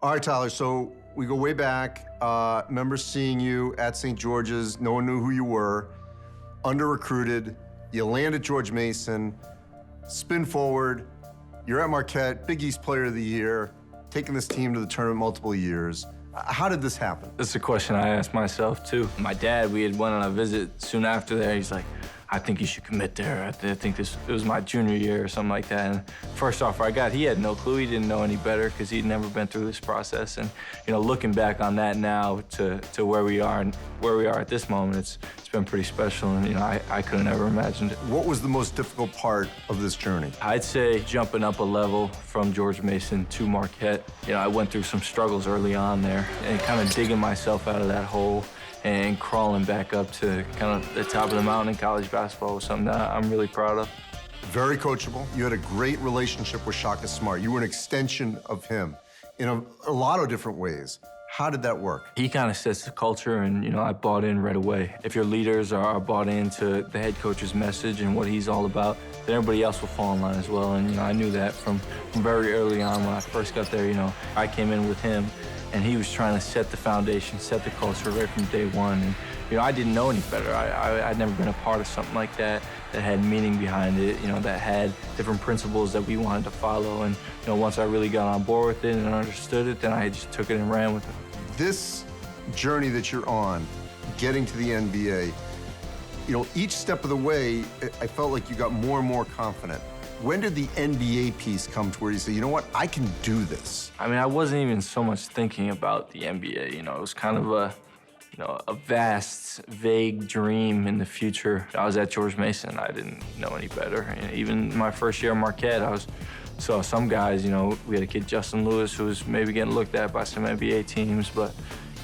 All right, Tyler, so we go way back. Remember seeing you at St. George's. No one knew who you were. Under-recruited. You land at George Mason. Spin forward. You're at Marquette, Big East Player of the Year, taking this team to the tournament multiple years. How did this happen? That's a question I asked myself, too. My dad, we had went on a visit soon after there. He's like, I think you should commit there. I think it was my junior year or something like that. And first offer I got, he had no clue. He didn't know any better because he'd never been through this process. And looking back on that now to where we are and where we are at this moment, it's been pretty special. And I couldn't ever imagined it. What was the most difficult part of this journey? I'd say jumping up a level from George Mason to Marquette. I went through some struggles early on there and kind of digging myself out of that hole and crawling back up to kind of the top of the mountain in college basketball was something that I'm really proud of. Very coachable. You had a great relationship with Shaka Smart. You were an extension of him in a lot of different ways. How did that work? He kind of sets the culture, and I bought in right away. If your leaders are bought into the head coach's message and what he's all about, then everybody else will fall in line as well. And I knew that from very early on when I first got there. I came in with him, and he was trying to set the foundation, set the culture right from day one. And I didn't know any better. I'd never been a part of something like that had meaning behind it, that had different principles that we wanted to follow. And once I really got on board with it and understood it, then I just took it and ran with it. This journey that you're on, getting to the NBA, each step of the way, I felt like you got more and more confident. When did the NBA piece come to where you say, you know what, I can do this? I wasn't even so much thinking about the NBA. It was kind of a vast, vague dream in the future. I was at George Mason. I didn't know any better. And even my first year at Marquette, saw some guys, we had a kid, Justin Lewis, who was maybe getting looked at by some NBA teams, but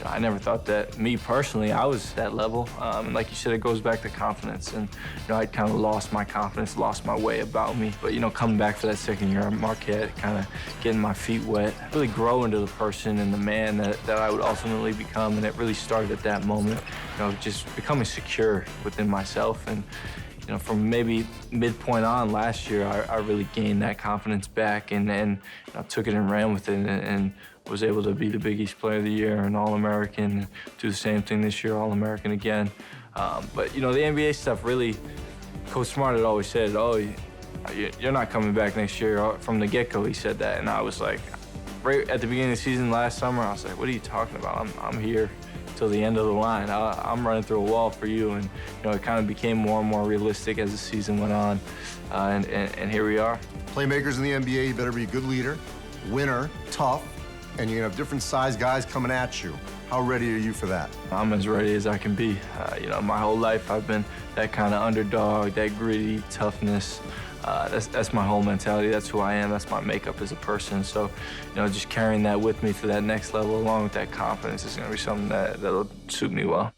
I never thought that, me personally, I was that level. And like you said, it goes back to confidence. And I'd kind of lost my confidence, lost my way about me. But coming back for that second year at Marquette, kind of getting my feet wet, really grow into the person and the man that I would ultimately become. And it really started at that moment, just becoming secure within myself. And from maybe midpoint on last year, I really gained that confidence back and took it and ran with it and was able to be the Big East Player of the Year and All-American, do the same thing this year, All-American again. But the NBA stuff really, Coach Smart had always said, oh, you're not coming back next year. From the get-go, he said that. And I was like, right at the beginning of the season last summer, I was like, what are you talking about? I'm here till the end of the line. I'm running through a wall for you. And it kind of became more and more realistic as the season went on. And here we are. Playmakers in the NBA, you better be a good leader, winner, tough, and you're gonna have different size guys coming at you. How ready are you for that? I'm as ready as I can be. My whole life I've been that kind of underdog, that gritty toughness. That's my whole mentality. That's who I am. That's my makeup as a person. So, just carrying that with me to that next level, along with that confidence, is going to be something that'll suit me well.